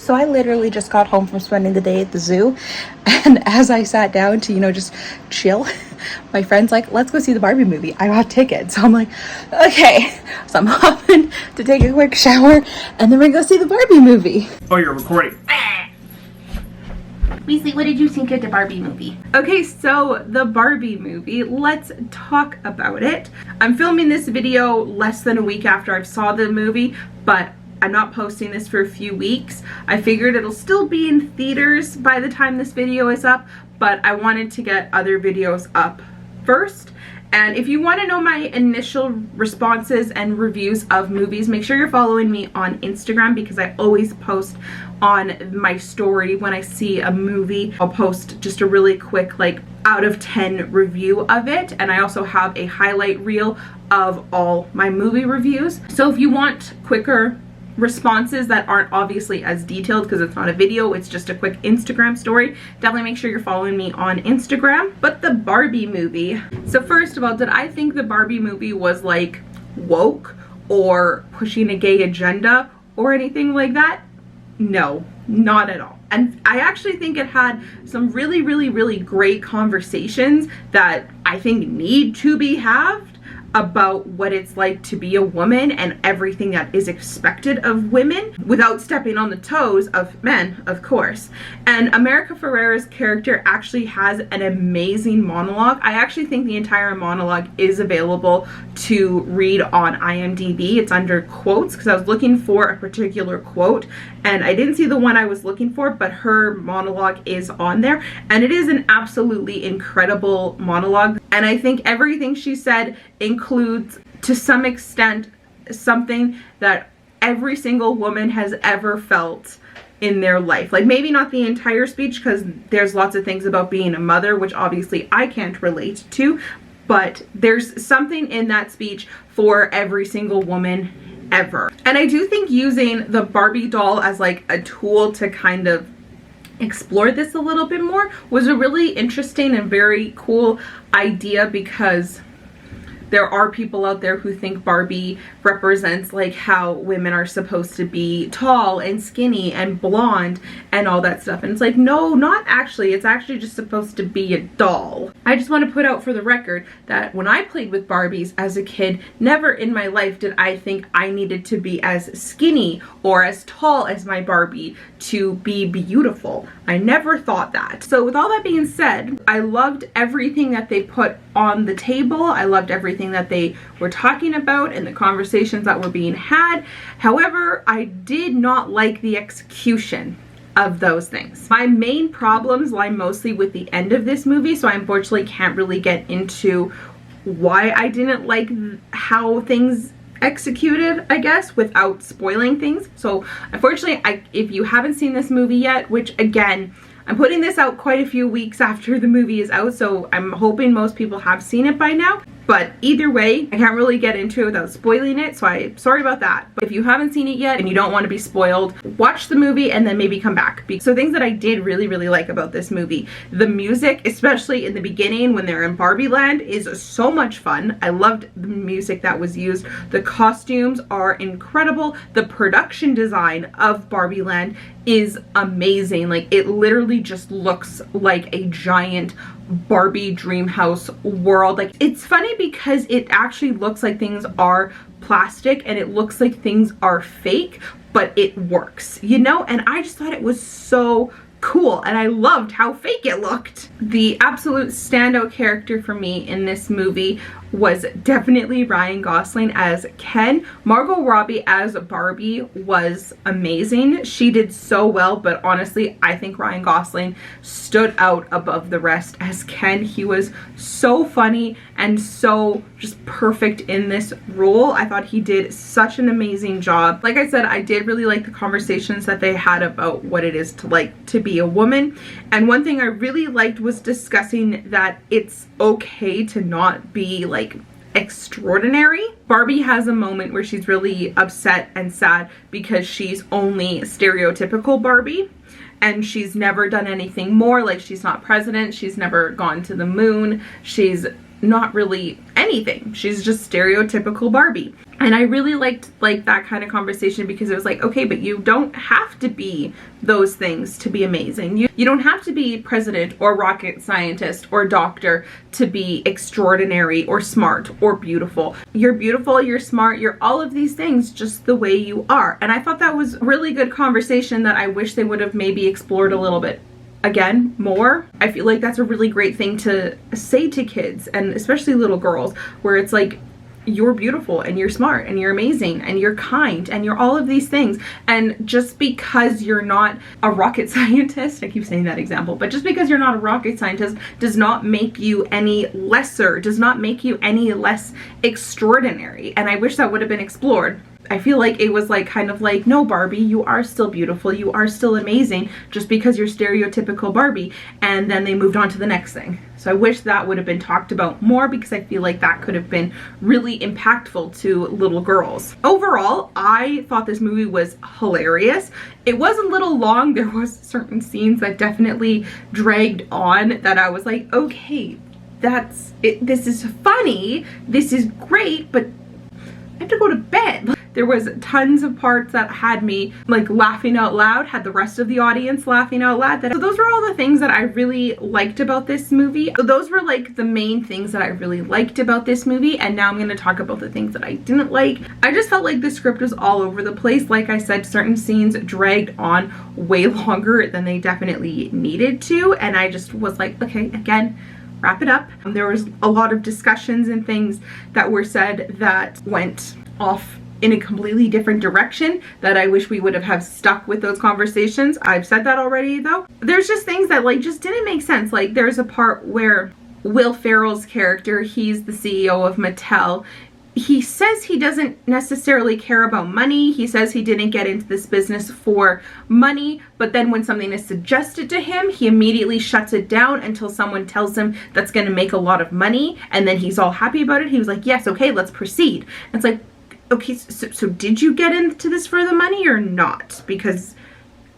So I literally just got home from spending the day at the zoo, and as I sat down to, just chill, my friend's like, let's go see the Barbie movie. I got tickets. So I'm like, okay. So I'm hopping to take a quick shower, and then we're gonna go see the Barbie movie. Oh, you're recording. Weasley, what did you think of the Barbie movie? Okay, so the Barbie movie, let's talk about it. I'm filming this video less than a week after I saw the movie, but I'm not posting this for a few weeks. I figured it'll still be in theaters by the time this video is up, but I wanted to get other videos up first. And if you want to know my initial responses and reviews of movies, make sure you're following me on Instagram, because I always post on my story when I see a movie. I'll post just a really quick, like, out of 10 review of it. And I also have a highlight reel of all my movie reviews. So if you want quicker responses that aren't obviously as detailed, because it's not a video, it's just a quick Instagram story, definitely make sure you're following me on Instagram. But the Barbie movie, so first of all, did I think the Barbie movie was like woke or pushing a gay agenda or anything like that? No, not at all. And I actually think it had some really great conversations that I think need to be had about what it's like to be a woman and everything that is expected of women without stepping on the toes of men, of course. And America Ferrera's character actually has an amazing monologue. I actually think the entire monologue is available to read on IMDb. It's under quotes, because I was looking for a particular quote and I didn't see the one I was looking for, but her monologue is on there, and it is an absolutely incredible monologue. And I think everything she said includes, to some extent, something that every single woman has ever felt in their life. Like, maybe not the entire speech, because there's lots of things about being a mother which obviously I can't relate to, but there's something in that speech for every single woman ever. And I do think using the Barbie doll as like a tool to kind of explore this a little bit more was a really interesting and very cool idea, because there are people out there who think Barbie represents like how women are supposed to be tall and skinny and blonde and all that stuff. And it's like, no, not actually. It's actually just supposed to be a doll. I just want to put out for the record that when I played with Barbies as a kid, never in my life did I think I needed to be as skinny or as tall as my Barbie to be beautiful. I never thought that. So with all that being said, I loved everything that they put on the table. I loved everything that they were talking about and the conversations that were being had. However, I did not like the execution of those things. My main problems lie mostly with the end of this movie, so I unfortunately can't really get into why I didn't like how things executed, I guess, without spoiling things. So unfortunately, if you haven't seen this movie yet, which again, I'm putting this out quite a few weeks after the movie is out, so I'm hoping most people have seen it by now. But either way, I can't really get into it without spoiling it, so I'm sorry about that. But if you haven't seen it yet and you don't want to be spoiled, watch the movie and then maybe come back. So things that I did really like about this movie. The music, especially in the beginning when they're in Barbie Land, is so much fun. I loved the music that was used. The costumes are incredible. The production design of Barbie Land is amazing. Like, it literally just looks like a giant Barbie dream house world. Like, it's funny because it actually looks like things are plastic and it looks like things are fake, but it works, you know? And I just thought it was so cool, and I loved how fake it looked. The absolute standout character for me in this movie was definitely Ryan Gosling as Ken. Margot Robbie as Barbie was amazing. She did so well, but honestly, I think Ryan Gosling stood out above the rest as Ken. He was so funny and so just perfect in this role. I thought he did such an amazing job. Like I said, I did really like the conversations that they had about what it is to like to be a woman. And one thing I really liked was discussing that it's okay to not be like extraordinary. Barbie has a moment where she's really upset and sad because she's only stereotypical Barbie and she's never done anything more. Like, she's not president, she's never gone to the moon, she's not really anything. She's just stereotypical Barbie. And I really liked like that kind of conversation, because it was like, okay, but you don't have to be those things to be amazing. You don't have to be president or rocket scientist or doctor to be extraordinary or smart or beautiful. You're beautiful, you're smart, you're all of these things just the way you are. And I thought that was a really good conversation that I wish they would have maybe explored a little bit again more. I feel like that's a really great thing to say to kids, and especially little girls, where it's like, you're beautiful and you're smart and you're amazing and you're kind and you're all of these things. And just because you're not a rocket scientist, I keep saying that example, but just because you're not a rocket scientist does not make you any lesser, does not make you any less extraordinary. And I wish that would have been explored. I feel like it was like kind of like, no, Barbie, you are still beautiful, you are still amazing, just because you're stereotypical Barbie. And then they moved on to the next thing. So I wish that would have been talked about more, because I feel like that could have been really impactful to little girls. Overall, I thought this movie was hilarious. It was a little long. There was certain scenes that definitely dragged on that I was like, okay, that's it. This is funny, this is great, but I have to go to bed. There was tons of parts that had me like laughing out loud, had the rest of the audience laughing out loud. So those were all the things that I really liked about this movie. So those were like the main things that I really liked about this movie. And now I'm going to talk about the things that I didn't like. I just felt like the script was all over the place. Like I said, certain scenes dragged on way longer than they definitely needed to. And I just was like, okay, again, wrap it up. There was a lot of discussions and things that were said that went off in a completely different direction that I wish we would have stuck with those conversations. I've said that already though. There's just things that like just didn't make sense. Like there's a part where Will Ferrell's character, he's the CEO of Mattel, he says he doesn't necessarily care about money. He says he didn't get into this business for money, but then when something is suggested to him, he immediately shuts it down until someone tells him that's going to make a lot of money, and then he's all happy about it. He was like, yes, okay, let's proceed. And it's like, okay, so did you get into this for the money or not? Because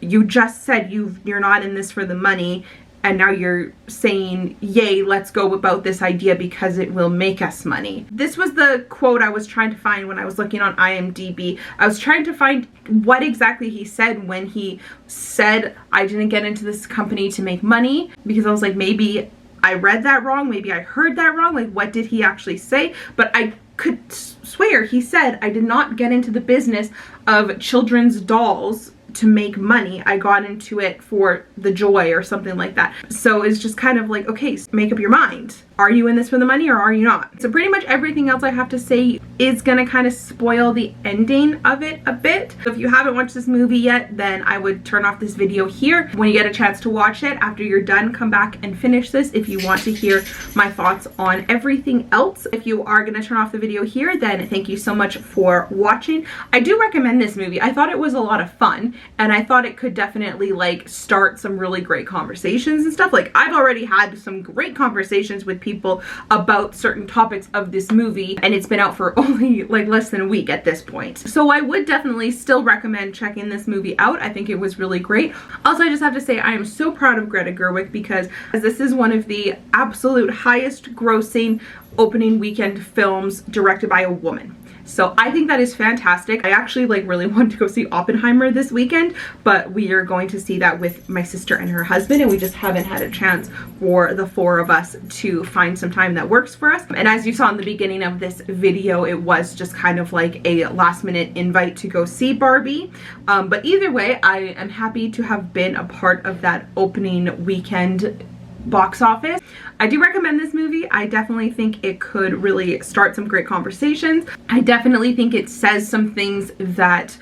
you just said you're not in this for the money, and now you're saying, yay, let's go about this idea because it will make us money. This was the quote I was trying to find when I was looking on IMDb. I was trying to find what exactly he said when he said, I didn't get into this company to make money, because I was like, maybe I read that wrong, maybe I heard that wrong, like what did he actually say? But I could swear he said, I did not get into the business of children's dolls to make money. I got into it for the joy or something like that. So it's just kind of like, okay, make up your mind. Are you in this for the money or are you not? So pretty much everything else I have to say is gonna kind of spoil the ending of it a bit. So if you haven't watched this movie yet, then I would turn off this video here. When you get a chance to watch it, after you're done, come back and finish this if you want to hear my thoughts on everything else. If you are gonna turn off the video here, then thank you so much for watching. I do recommend this movie. I thought it was a lot of fun, and I thought it could definitely like start some really great conversations and stuff. Like I've already had some great conversations with people about certain topics of this movie, and it's been out for only like less than a week at this point. So I would definitely still recommend checking this movie out. I think it was really great. Also, I just have to say I am so proud of Greta Gerwig, because this is one of the absolute highest grossing opening weekend films directed by a woman. So I think that is fantastic. I actually like really wanted to go see Oppenheimer this weekend, but we are going to see that with my sister and her husband, and we just haven't had a chance for the four of us to find some time that works for us. And as you saw in the beginning of this video, it was just kind of like a last minute invite to go see Barbie. But either way, I am happy to have been a part of that opening weekend box office. I do recommend this movie. I definitely think it could really start some great conversations. I definitely think it says some things that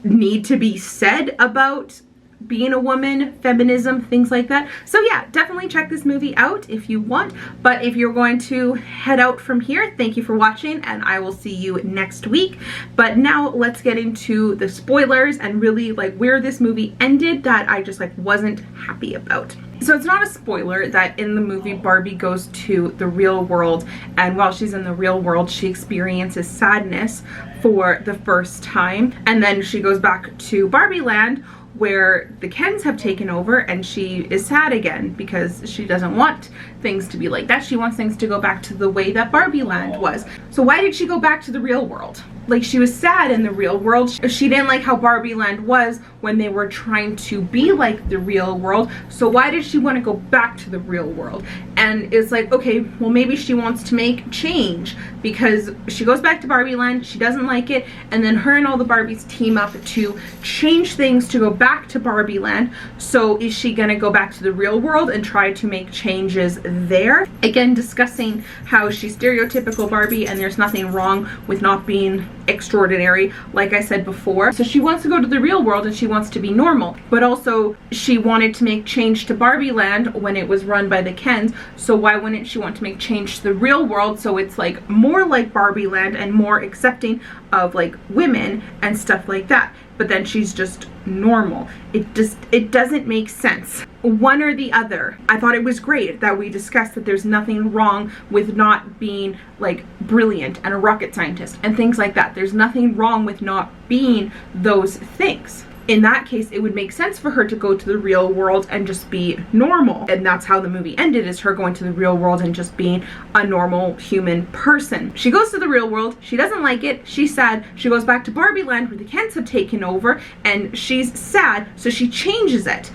need to be said about being a woman, feminism, things like that. So yeah, definitely check this movie out if you want. But if you're going to head out from here, thank you for watching, and I will see you next week. But now let's get into the spoilers and really like where this movie ended that I just like wasn't happy about. So it's not a spoiler that in the movie Barbie goes to the real world, and while she's in the real world she experiences sadness for the first time, and then she goes back to Barbie land where the Kens have taken over, and she is sad again because she doesn't want things to be like that. She wants things to go back to the way that Barbie land was. So why did she go back to the real world? like she was sad in the real world. She didn't like how Barbie Land was when they were trying to be like the real world. So why did she want to go back to the real world? And it's like, okay, well maybe she wants to make change, because she goes back to Barbie Land, she doesn't like it, and then her and all the Barbies team up to change things to go back to Barbie Land. So is she gonna go back to the real world and try to make changes there? Again, discussing how she's stereotypical Barbie and there's nothing wrong with not being extraordinary, like I said before. So she wants to go to the real world and she wants to be normal, but also she wanted to make change to Barbie Land when it was run by the Kens. So why wouldn't she want to make change to the real world so it's like more like Barbie Land and more accepting of like women and stuff like that? But then she's just normal. It doesn't make sense, one or the other. I thought it was great that we discussed that there's nothing wrong with not being like brilliant and a rocket scientist and things like that. There's nothing wrong with not being those things. In that case, it would make sense for her to go to the real world and just be normal. And that's how the movie ended, is her going to the real world and just being a normal human person. She goes to the real world, she doesn't like it, she's sad, she goes back to Barbie Land where the Kens have taken over and she's sad, so she changes it.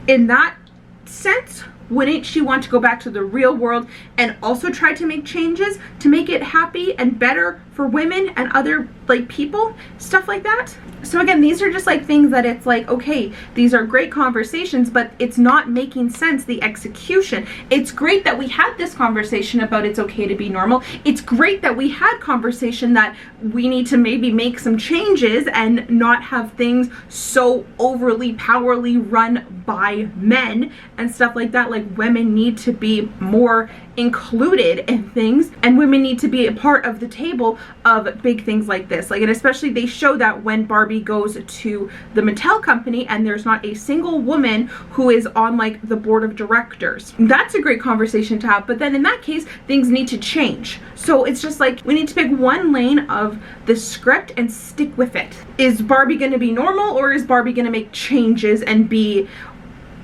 In that sense, wouldn't she want to go back to the real world and also try to make changes to make it happy and better for women and other like people, stuff like that? So again, these are just like things that it's like, okay, these are great conversations, but it's not making sense, the execution. It's great that we had this conversation about it's okay to be normal. It's great that we had conversation that we need to maybe make some changes and not have things so overly powerfully run by men and stuff like that. Like women need to be more included in things, and women need to be a part of the table of big things like this. Like, and especially they show that when Barbie goes to the Mattel company and there's not a single woman who is on like the board of directors. That's a great conversation to have, but then in that case things need to change. So it's just like we need to pick one lane of the script and stick with it. Is Barbie going to be normal, or is Barbie going to make changes and be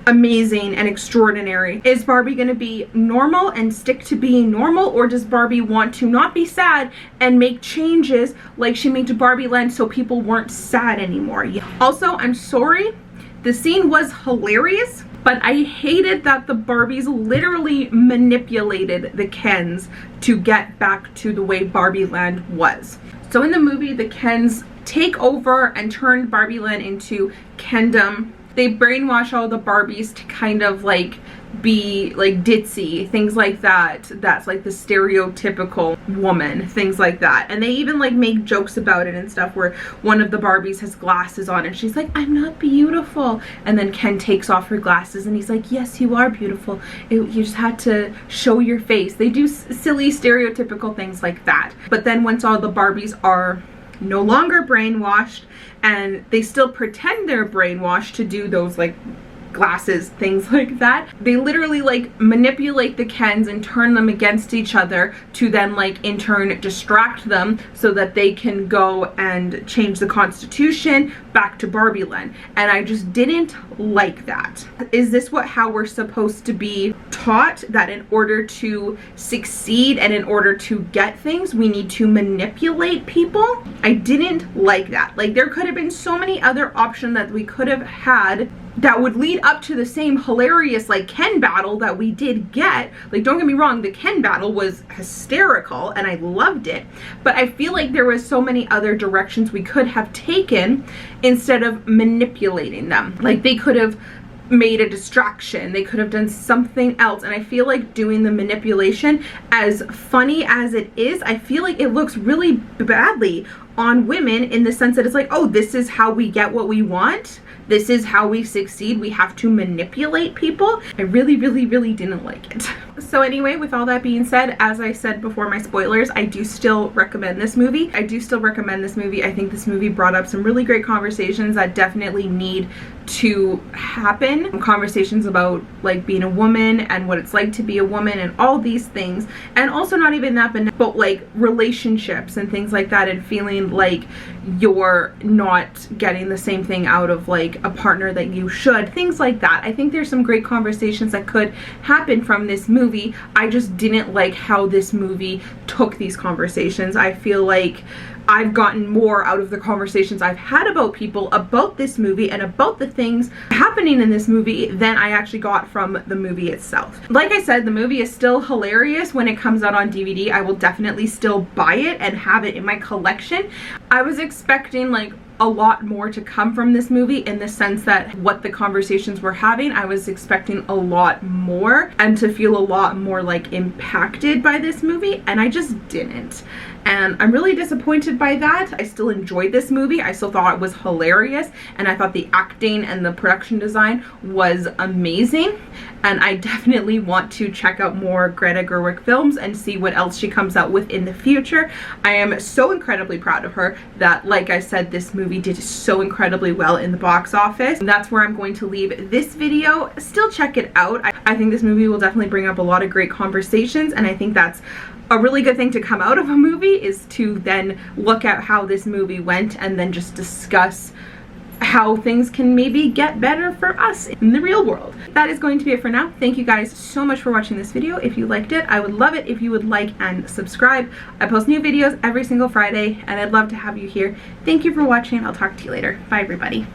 amazing and extraordinary? Is Barbie going to be normal and stick to being normal, or does Barbie want to not be sad and make changes like she made to Barbie Land so people weren't sad anymore? Also, I'm sorry, the scene was hilarious, but I hated that the Barbies literally manipulated the Kens to get back to the way Barbie Land was. So in the movie, the Kens take over and turn Barbie Land into Kendom. They brainwash all the Barbies to kind of like be like ditzy, things like that. That's like the stereotypical woman, things like that. And they even like make jokes about it and stuff, where one of the Barbies has glasses on and she's like, I'm not beautiful. And then Ken takes off her glasses and he's like, yes, you are beautiful. You just had to show your face. They do silly stereotypical things like that. But then once all the Barbies are no longer brainwashed, and they still pretend they're brainwashed to do those like glasses, things like that, they literally like manipulate the Kens and turn them against each other to then like in turn distract them so that they can go and change the Constitution back to Barbie Land. And I just didn't like that. Is this how we're supposed to be taught, that in order to succeed and in order to get things we need to manipulate people? I didn't like that. Like, there could have been so many other options that we could have had that would lead up to the same hilarious like Ken battle that we did get. Like, don't get me wrong, the Ken battle was hysterical and I loved it, but I feel like there was so many other directions we could have taken instead of manipulating them. Like, they could have made a distraction, they could have done something else. And I feel like doing the manipulation, as funny as it is, I feel like it looks really badly on women, in the sense that it's like, oh, this is how we get what we want, this is how we succeed, we have to manipulate people. I really didn't like it. So anyway, with all that being said, as I said before my spoilers, I do still recommend this movie. I think this movie brought up some really great conversations that definitely need to happen. Conversations about like being a woman and what it's like to be a woman and all these things. And also not even that, but like relationships and things like that, and feeling like you're not getting the same thing out of like a partner that you should, things like that. I think there's some great conversations that could happen from this movie. I just didn't like how this movie took these conversations. I feel like I've gotten more out of the conversations I've had about people about this movie and about the things happening in this movie than I actually got from the movie itself. Like I said, the movie is still hilarious. When it comes out on DVD, I will definitely still buy it and have it in my collection. I was expecting like a lot more to come from this movie, in the sense that what the conversations we're having, I was expecting a lot more and to feel a lot more like impacted by this movie, and I just didn't. And I'm really disappointed by that. I still enjoyed this movie. I still thought it was hilarious, and I thought the acting and the production design was amazing. And I definitely want to check out more Greta Gerwig films and see what else she comes out with in the future. I am so incredibly proud of her that, like I said, this movie did so incredibly well in the box office. And that's where I'm going to leave this video. Still check it out. I think this movie will definitely bring up a lot of great conversations, and I think that's a really good thing to come out of a movie, is to then look at how this movie went and then just discuss how things can maybe get better for us in the real world. That is going to be it for now. Thank you guys so much for watching this video. If you liked it, I would love it if you would like and subscribe. I post new videos every single Friday, and I'd love to have you here. Thank you for watching. I'll talk to you later. Bye, everybody.